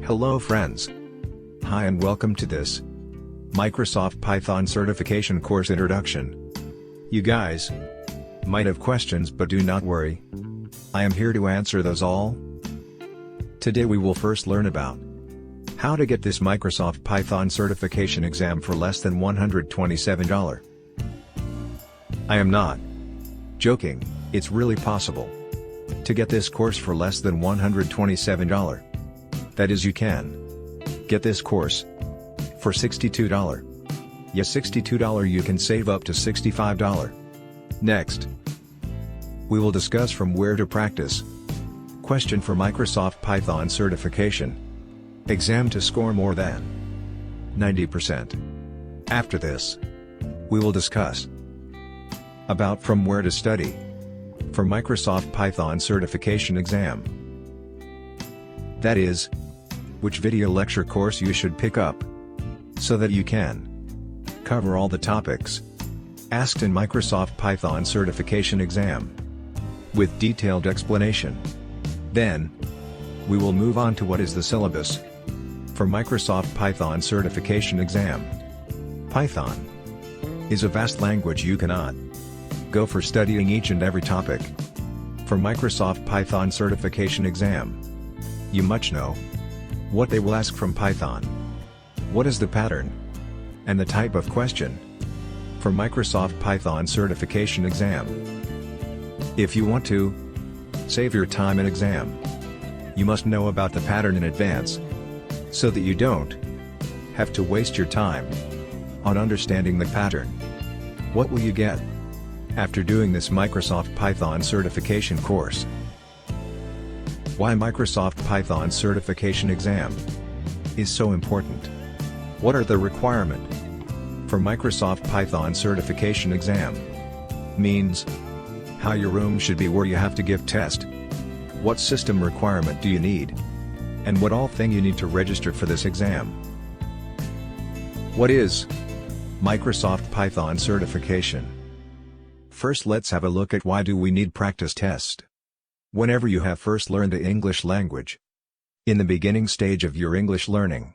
Hello friends. Hi and welcome to this Microsoft Python certification course introduction. You guys might have questions, but do not worry. I am here to answer those all. Today we will first learn about how to get this Microsoft Python certification exam for less than $127. I am not joking, it's really possible to get this course for less than $127. That is, you can get this course for $62. Yes, $62, you can save up to $65. Next, we will discuss from where to practice. Question for Microsoft Python certification exam to score more than 90%. After this, we will discuss about from where to study for Microsoft Python certification exam. That is, which video lecture course you should pick up so that you can cover all the topics asked in Microsoft Python certification exam with detailed explanation. Then, we will move on to what is the syllabus for Microsoft Python certification exam. Python is a vast language. You cannot go for studying each and every topic for Microsoft Python certification exam. You must know what they will ask from Python, what is the pattern, and the type of question for Microsoft Python certification exam. If you want to save your time in exam, you must know about the pattern in advance, so that you don't have to waste your time on understanding the pattern. What will you get after doing this Microsoft Python certification course? Why Microsoft Python certification exam is so important? What are the requirements for Microsoft Python certification exam? Means how your room should be where you have to give test. What system requirement do you need? And what all thing you need to register for this exam. What is Microsoft Python certification? First, let's have a look at why do we need practice test. Whenever you have first learned the English language, in the beginning stage of your English learning,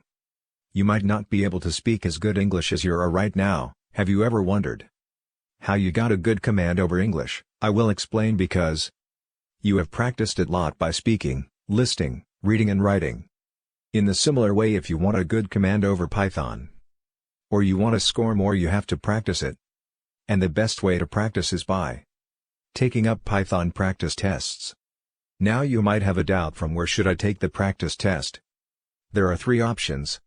you might not be able to speak as good English as you are right now. Have you ever wondered how you got a good command over English? I will explain, because you have practiced it a lot by speaking, listening, reading and writing. In the similar way, if you want a good command over Python, or you want to score more, you have to practice it. And the best way to practice is by taking up Python practice tests. Now you might have a doubt, from where should I take the practice test? There are three options.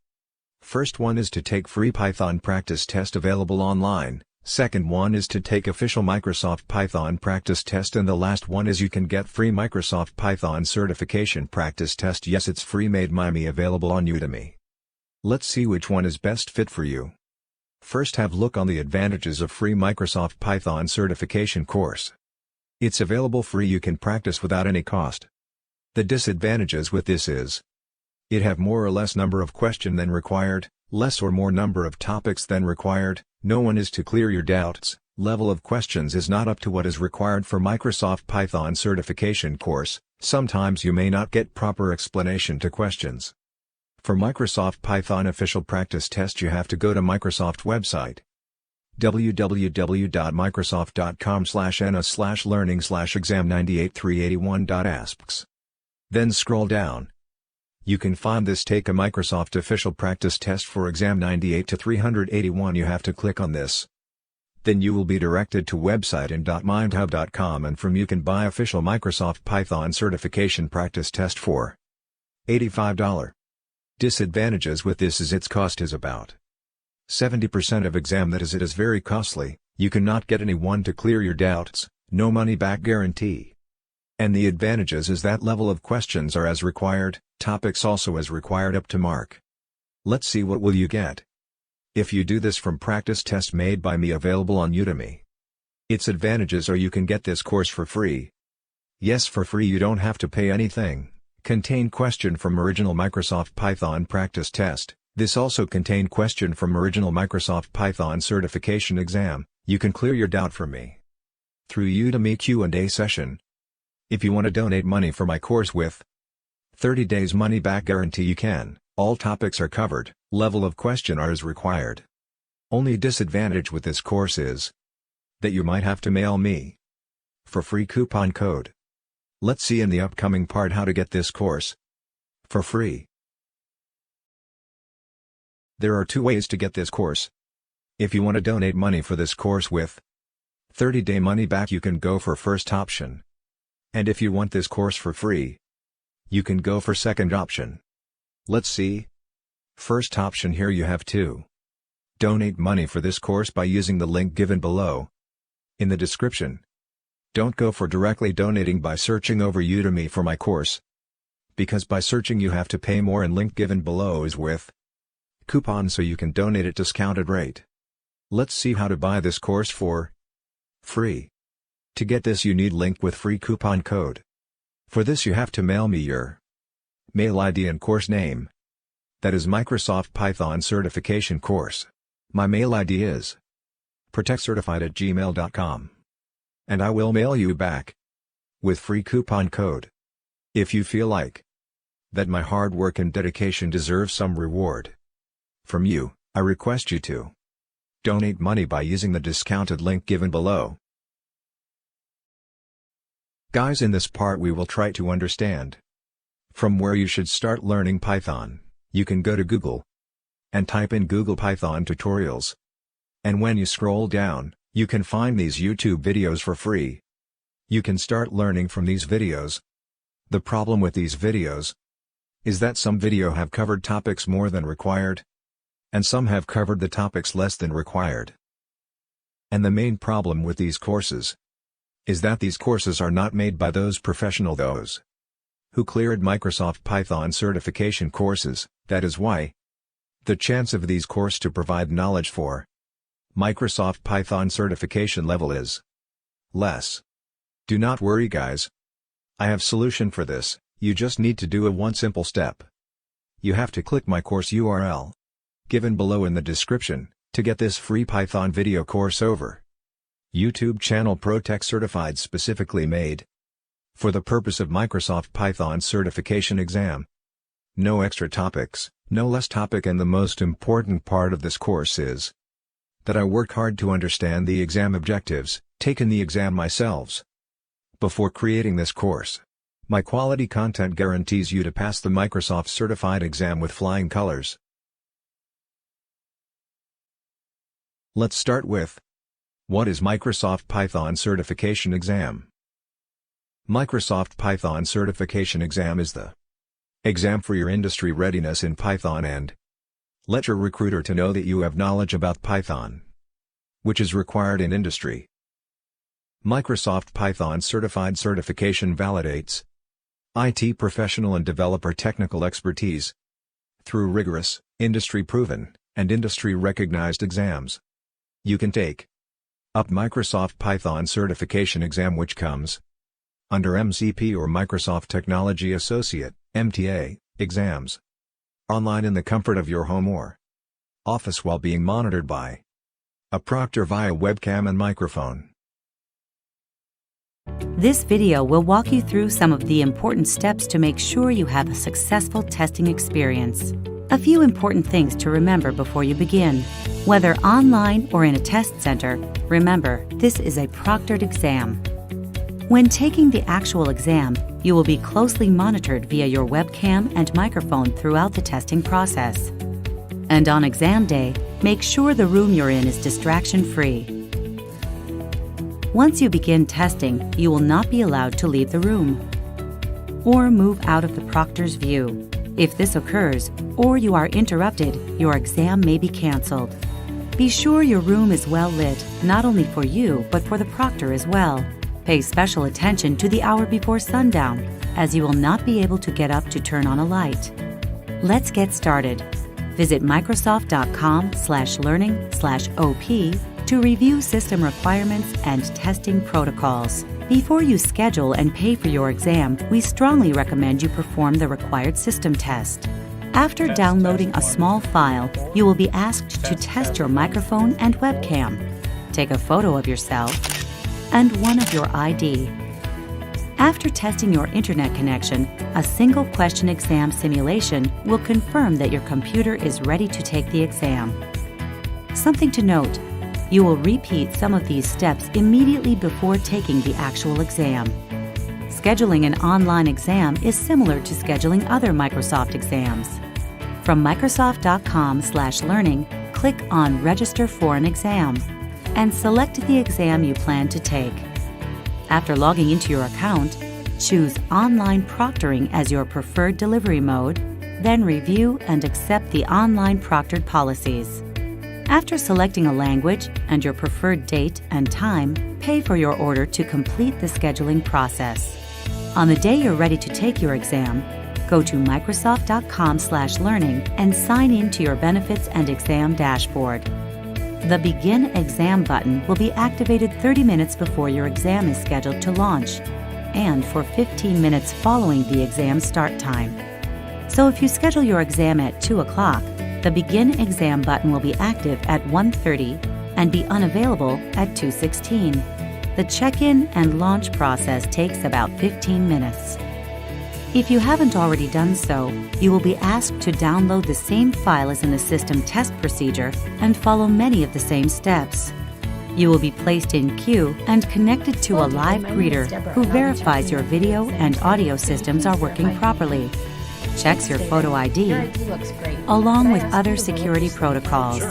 First one is to take free Python practice test available online. Second one is to take official Microsoft Python practice test, and the last one is you can get free Microsoft Python certification practice test. Yes, it's free, made by me, available on Udemy. Let's see which one is best fit for you. First, have a look on the advantages of free Microsoft Python certification course. It's available free, you can practice without any cost. The disadvantages with this is it have more or less number of question than required, less or more number of topics than required, no one is to clear your doubts, level of questions is not up to what is required for Microsoft Python certification course, sometimes you may not get proper explanation to questions. For Microsoft Python official practice test, you have to go to Microsoft website www.microsoft.com/ana/learning/exam98381.asks. Then scroll down. You can find this take a Microsoft official practice test for exam 98 to 381. You have to click on this. Then you will be directed to website in.mindhub.com, and from you can buy official Microsoft Python certification practice test for $85. Disadvantages with this is its cost is about 70% of exam, that is, it is very costly, you cannot get anyone to clear your doubts, no money back guarantee. And the advantages is that level of questions are as required, topics also as required up to mark. Let's see what will you get if you do this from practice test made by me, available on Udemy. Its advantages are you can get this course for free. Yes, for free, you don't have to pay anything. Contain question from original Microsoft Python practice test. This also contained question from original Microsoft Python certification exam. You can clear your doubt from me through Udemy Q and A session. If you want to donate money for my course with 30 days money back guarantee. You can. All topics are covered. Level of question is required. Only disadvantage with this course is that you might have to mail me for free coupon code. Let's see in the upcoming part how to get this course for free. There are two ways to get this course. If you want to donate money for this course with 30-day money back, you can go for first option. And if you want this course for free, you can go for second option. Let's see. First option, here you have to donate money for this course by using the link given below in the description. Don't go for directly donating by searching over Udemy for my course, because by searching you have to pay more, and link given below is with coupon, so you can donate at discounted rate. Let's see how to buy this course for free. To get this you need link with free coupon code. For this you have to mail me your mail ID and course name. That is Microsoft Python certification course. My mail ID is protectcertified@gmail.com. And I will mail you back with free coupon code. If you feel like that my hard work and dedication deserve some reward from you, I request you to donate money by using the discounted link given below. Guys, in this part we will try to understand from where you should start learning Python. You can go to Google and type in Google Python tutorials. And when you scroll down, you can find these YouTube videos for free. You can start learning from these videos. The problem with these videos is that some video have covered topics more than required, and some have covered the topics less than required. And the main problem with these courses is that these courses are not made by those those who cleared Microsoft Python certification courses. That is why the chance of these courses to provide knowledge for Microsoft Python certification level is less. Do not worry guys. I have solution for this. You just need to do one simple step. You have to click my course URL given below in the description to get this free Python video course over YouTube channel Protect Certified, specifically made for the purpose of Microsoft Python certification exam. No extra topics, no less topic, and the most important part of this course is that I work hard to understand the exam objectives, taken the exam myself before creating this course. My quality content guarantees you to pass the Microsoft certified exam with flying colors. Let's start with what is Microsoft Python certification exam. Microsoft Python certification exam is the exam for your industry readiness in Python and let your recruiter to know that you have knowledge about Python, which is required in industry. Microsoft Python certified certification validates IT professional and developer technical expertise through rigorous, industry-proven, and industry-recognized exams. You can take up Microsoft Python certification exam, which comes under MCP or Microsoft Technology Associate (MTA) exams online in the comfort of your home or office while being monitored by a proctor via webcam and microphone. This video will walk you through some of the important steps to make sure you have a successful testing experience. A few important things to remember before you begin. Whether online or in a test center, remember, this is a proctored exam. When taking the actual exam, you will be closely monitored via your webcam and microphone throughout the testing process. And on exam day, make sure the room you're in is distraction-free. Once you begin testing, you will not be allowed to leave the room or move out of the proctor's view. If this occurs, or you are interrupted, your exam may be canceled. Be sure your room is well lit, not only for you, but for the proctor as well. Pay special attention to the hour before sundown, as you will not be able to get up to turn on a light. Let's get started. Visit Microsoft.com/learning/OP to review system requirements and testing protocols. Before you schedule and pay for your exam, we strongly recommend you perform the required system test. After downloading a small file, you will be asked to test your microphone and webcam. Take a photo of yourself and one of your ID. After testing your internet connection, a single question exam simulation will confirm that your computer is ready to take the exam. Something to note: you will repeat some of these steps immediately before taking the actual exam. Scheduling an online exam is similar to scheduling other Microsoft exams. From Microsoft.com/learning, click on Register for an exam and select the exam you plan to take. After logging into your account, choose Online Proctoring as your preferred delivery mode, then review and accept the online proctored policies. After selecting a language and your preferred date and time, pay for your order to complete the scheduling process. On the day you're ready to take your exam, go to Microsoft.com/learning and sign in to your benefits and exam dashboard. The Begin Exam button will be activated 30 minutes before your exam is scheduled to launch, and for 15 minutes following the exam start time. So if you schedule your exam at 2 o'clock, the Begin Exam button will be active at 1:30 and be unavailable at 2:16. The check-in and launch process takes about 15 minutes. If you haven't already done so, you will be asked to download the same file as in the system test procedure and follow many of the same steps. You will be placed in queue and connected to a live greeter who verifies your video and audio systems are working properly, checks your photo ID, along with other security protocols.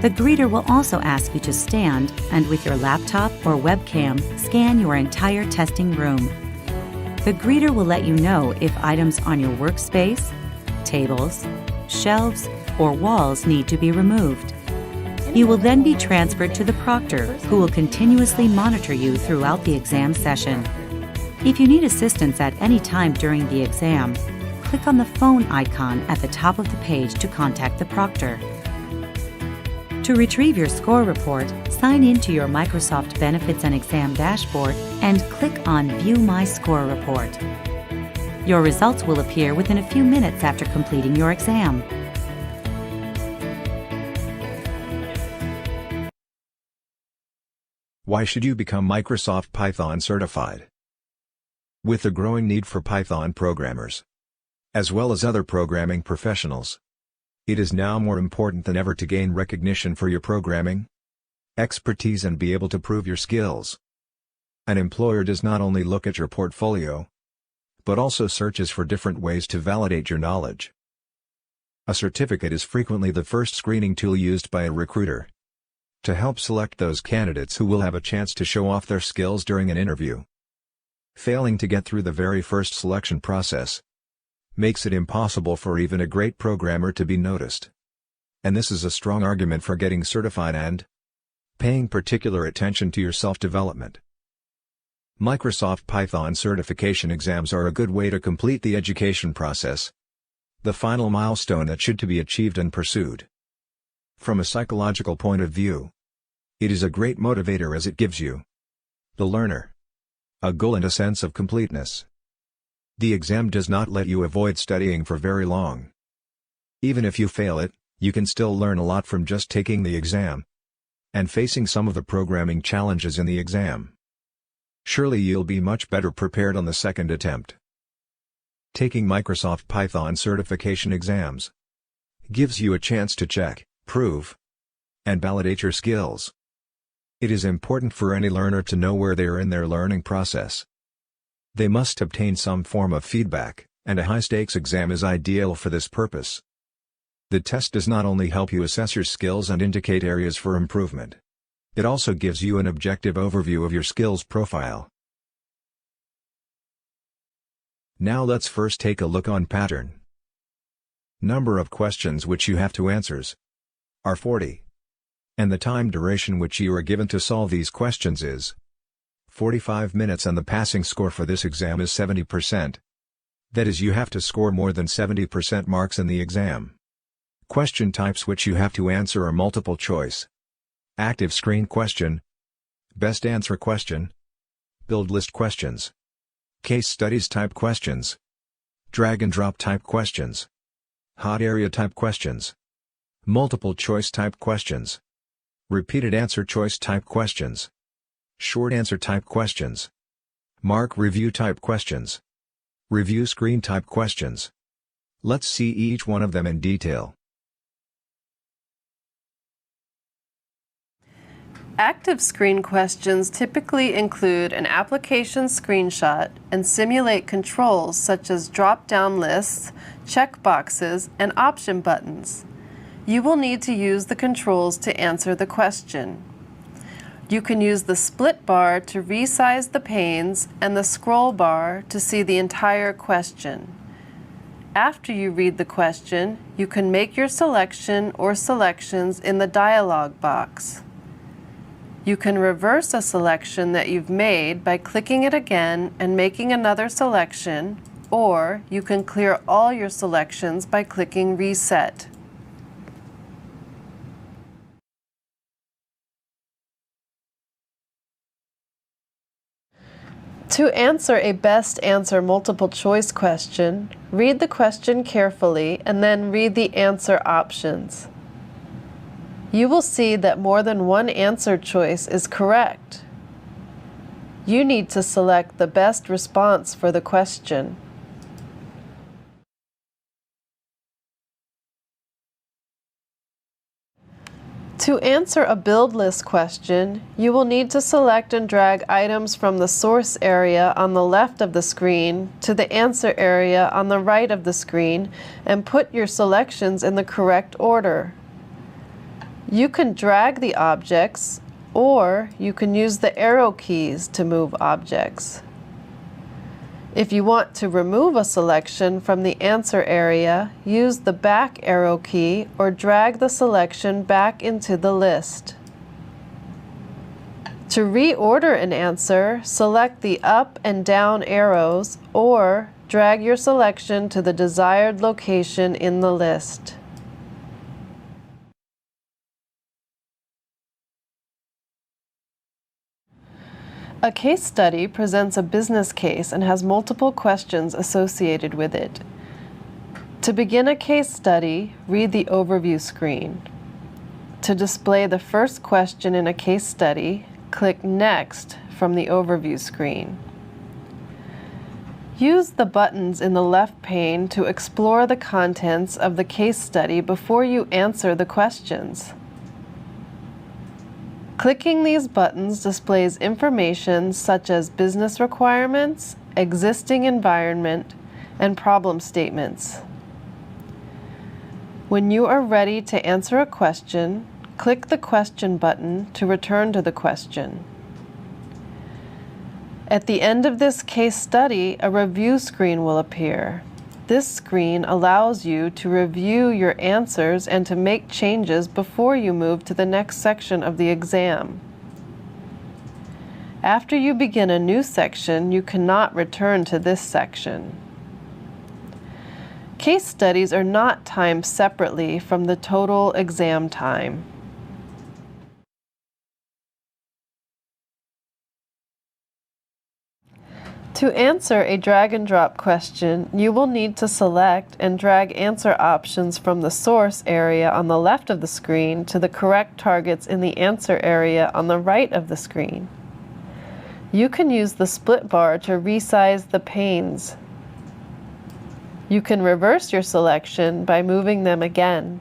The greeter will also ask you to stand and with your laptop or webcam scan your entire testing room. The greeter will let you know if items on your workspace, tables, shelves, or walls need to be removed. You will then be transferred to the proctor, who will continuously monitor you throughout the exam session. If you need assistance at any time during the exam, click on the phone icon at the top of the page to contact the proctor. To retrieve your score report, sign in to your Microsoft Benefits and Exam dashboard and click on View My Score Report. Your results will appear within a few minutes after completing your exam. Why should you become Microsoft Python certified? With the growing need for Python programmers, as well as other programming professionals, it is now more important than ever to gain recognition for your programming expertise and be able to prove your skills. An employer does not only look at your portfolio, but also searches for different ways to validate your knowledge. A certificate is frequently the first screening tool used by a recruiter to help select those candidates who will have a chance to show off their skills during an interview. Failing to get through the very first selection process makes it impossible for even a great programmer to be noticed. And this is a strong argument for getting certified and paying particular attention to your self-development. Microsoft Python certification exams are a good way to complete the education process, the final milestone that should to be achieved and pursued. From a psychological point of view, it is a great motivator as it gives you, the learner, a goal and a sense of completeness. The exam does not let you avoid studying for very long. Even if you fail it, you can still learn a lot from just taking the exam and facing some of the programming challenges in the exam. Surely you'll be much better prepared on the second attempt. Taking Microsoft Python certification exams gives you a chance to check, prove, and validate your skills. It is important for any learner to know where they are in their learning process. They must obtain some form of feedback, and a high-stakes exam is ideal for this purpose. The test does not only help you assess your skills and indicate areas for improvement, it also gives you an objective overview of your skills profile. Now let's first take a look on pattern. Number of questions which you have to answers are 40. And the time duration which you are given to solve these questions is 45 minutes, and the passing score for this exam is 70%. That is, you have to score more than 70% marks in the exam. Question types which you have to answer are multiple choice, active screen question, best answer question, build list questions, case studies type questions, drag and drop type questions, hot area type questions, Multiple choice type questions. Repeated answer choice type questions. Short answer type questions. Mark review type questions. Review screen type questions. Let's see each one of them in detail. Active screen questions typically include an application screenshot and simulate controls such as drop-down lists, checkboxes, and option buttons. You will need to use the controls to answer the question. You can use the split bar to resize the panes and the scroll bar to see the entire question. After you read the question, you can make your selection or selections in the dialog box. You can reverse a selection that you've made by clicking it again and making another selection, or you can clear all your selections by clicking Reset. To answer a best answer multiple choice question, read the question carefully and then read the answer options. You will see that more than one answer choice is correct. You need to select the best response for the question. To answer a build list question, you will need to select and drag items from the source area on the left of the screen to the answer area on the right of the screen and put your selections in the correct order. You can drag the objects, or you can use the arrow keys to move objects. If you want to remove a selection from the answer area, use the back arrow key or drag the selection back into the list. To reorder an answer, select the up and down arrows or drag your selection to the desired location in the list. A case study presents a business case and has multiple questions associated with it. To begin a case study, read the overview screen. To display the first question in a case study, click Next from the overview screen. Use the buttons in the left pane to explore the contents of the case study before you answer the questions. Clicking these buttons displays information such as business requirements, existing environment, and problem statements. When you are ready to answer a question, click the question button to return to the question. At the end of this case study, a review screen will appear. This screen allows you to review your answers and to make changes before you move to the next section of the exam. After you begin a new section, you cannot return to this section. Case studies are not timed separately from the total exam time. To answer a drag and drop question, you will need to select and drag answer options from the source area on the left of the screen to the correct targets in the answer area on the right of the screen. You can use the split bar to resize the panes. You can reverse your selection by moving them again.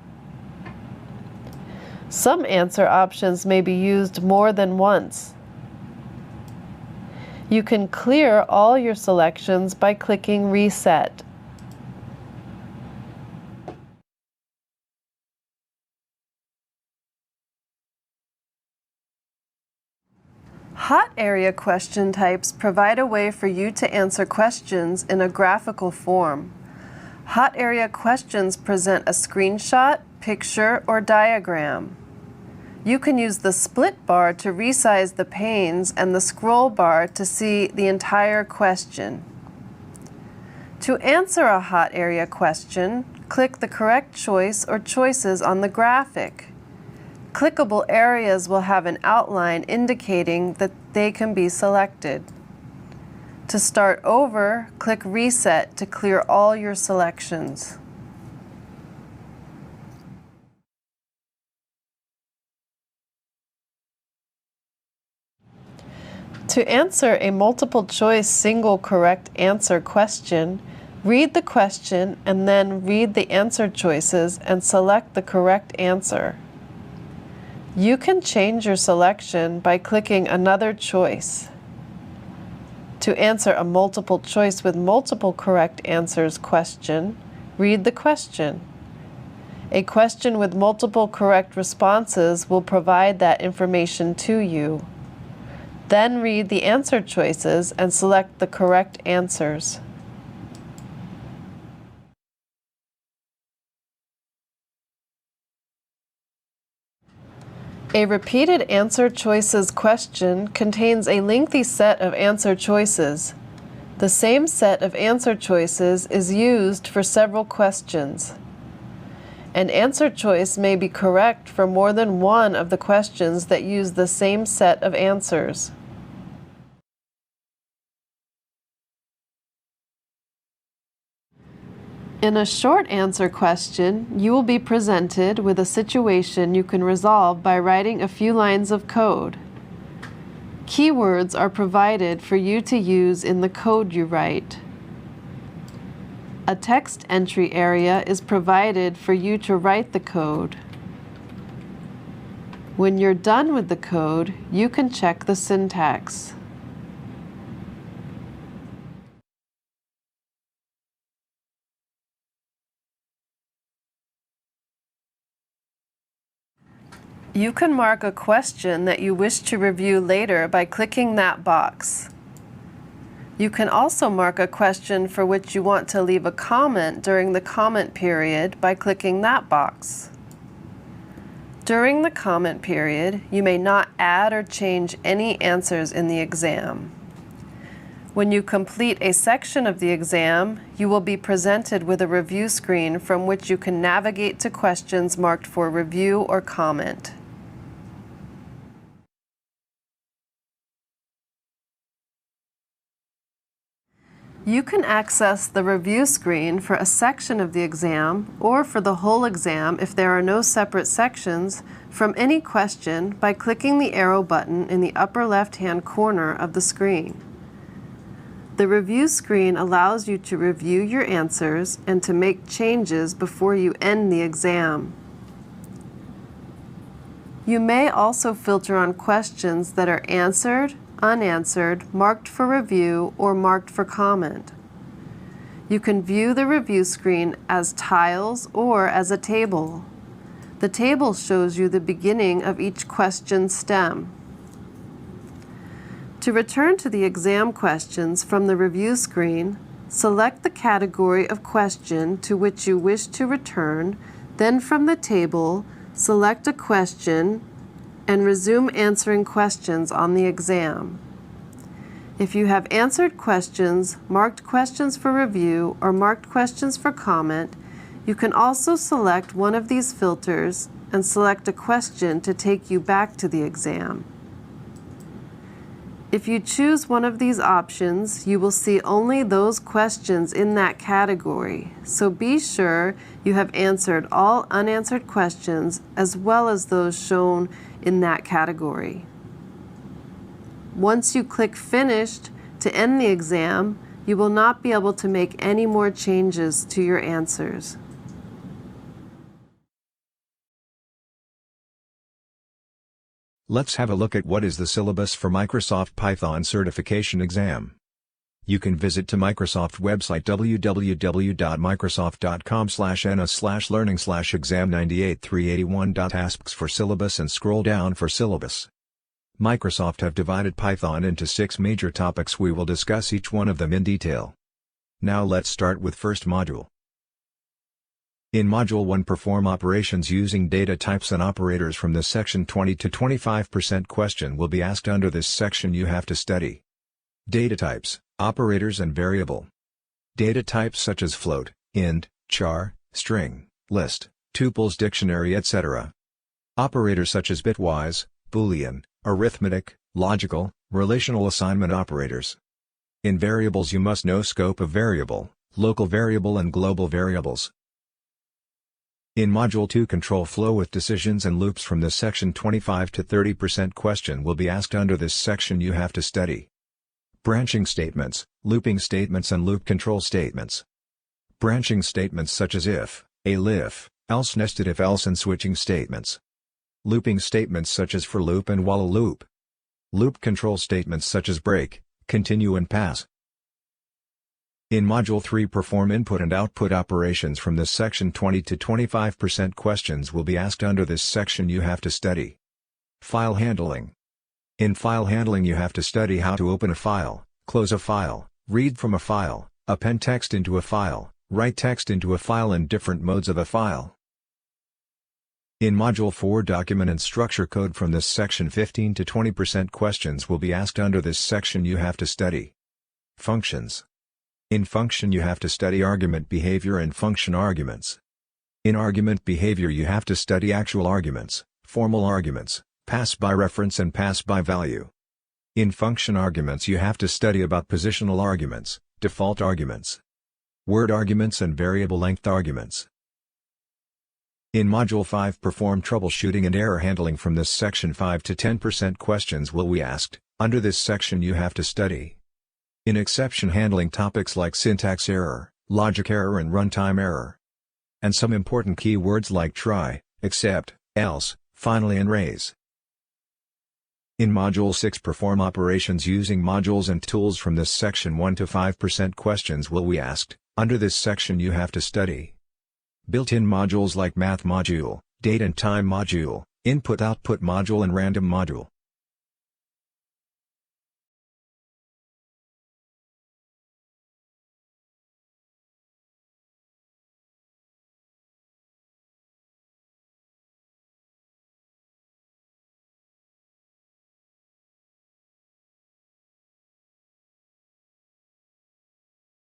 Some answer options may be used more than once. You can clear all your selections by clicking Reset. Hot area question types provide a way for you to answer questions in a graphical form. Hot area questions present a screenshot, picture, or diagram. You can use the split bar to resize the panes and the scroll bar to see the entire question. To answer a hot area question, click the correct choice or choices on the graphic. Clickable areas will have an outline indicating that they can be selected. To start over, click Reset to clear all your selections. To answer a multiple-choice single correct answer question, read the question and then read the answer choices and select the correct answer. You can change your selection by clicking another choice. To answer a multiple choice with multiple correct answers question, read the question. A question with multiple correct responses will provide that information to you. Then read the answer choices and select the correct answers. A repeated answer choices question contains a lengthy set of answer choices. The same set of answer choices is used for several questions. An answer choice may be correct for more than one of the questions that use the same set of answers. In a short answer question, you will be presented with a situation you can resolve by writing a few lines of code. Keywords are provided for you to use in the code you write. A text entry area is provided for you to write the code. When you're done with the code, you can check the syntax. You can mark a question that you wish to review later by clicking that box. You can also mark a question for which you want to leave a comment during the comment period by clicking that box. During the comment period, you may not add or change any answers in the exam. When you complete a section of the exam, you will be presented with a review screen from which you can navigate to questions marked for review or comment. You can access the review screen for a section of the exam or for the whole exam if there are no separate sections from any question by clicking the arrow button in the upper left-hand corner of the screen. The review screen allows you to review your answers and to make changes before you end the exam. You may also filter on questions that are answered, unanswered, marked for review, or marked for comment. You can view the review screen as tiles or as a table. The table shows you the beginning of each question stem. To return to the exam questions from the review screen, select the category of question to which you wish to return, then from the table, select a question and resume answering questions on the exam. If you have answered questions, marked questions for review, or marked questions for comment, you can also select one of these filters and select a question to take you back to the exam. If you choose one of these options, you will see only those questions in that category, so be sure you have answered all unanswered questions as well as those shown in that category. Once you click Finished to end the exam, you will not be able to make any more changes to your answers. Let's have a look at what is the syllabus for Microsoft Python certification exam. You can visit to Microsoft website www.microsoft.com/ana/learning/exam98381. Asks for syllabus and scroll down for syllabus. Microsoft have divided Python into 6 major topics. We will discuss each one of them in detail. Now let's start with first module. In Module 1, perform operations using data types and operators. From this section, 20 to 25% question will be asked. Under this section you have to study data types, operators and variable. Data types such as float, int, char, string, list, tuples, dictionary, etc. Operators such as bitwise, boolean, arithmetic, logical, relational assignment operators. In variables you must know scope of variable, local variable and global variables. In Module 2, control flow with decisions and loops from this section. 25 to 30% question will be asked under this section. You have to study branching statements, looping statements and loop control statements. Branching statements such as if, elif, else, nested if else and switching statements. Looping statements such as for loop and while loop. Loop control statements such as break, continue and pass. In Module 3, perform input and output operations from this section. 20 to 25% questions will be asked under this section. You have to study file handling. In file handling you have to study how to open a file, close a file, read from a file, append text into a file, write text into a file and different modes of a file. In Module 4, document and structure code from this section. 15 to 20% questions will be asked under this section. You have to study functions. In function you have to study argument behavior and function arguments. In argument behavior you have to study actual arguments, formal arguments, pass by reference and pass by value. In function arguments you have to study about positional arguments, default arguments, word arguments and variable length arguments. In Module 5, perform troubleshooting and error handling from this section. 5 to 10% questions will be asked. Under this section you have to study in exception handling topics like syntax error, logic error and runtime error. And some important keywords like try, except, else, finally and raise. In Module 6, perform operations using modules and tools from this section. 1 to 5% questions will be asked. Under this section you have to study built-in modules like math module, date and time module, input-output module and random module.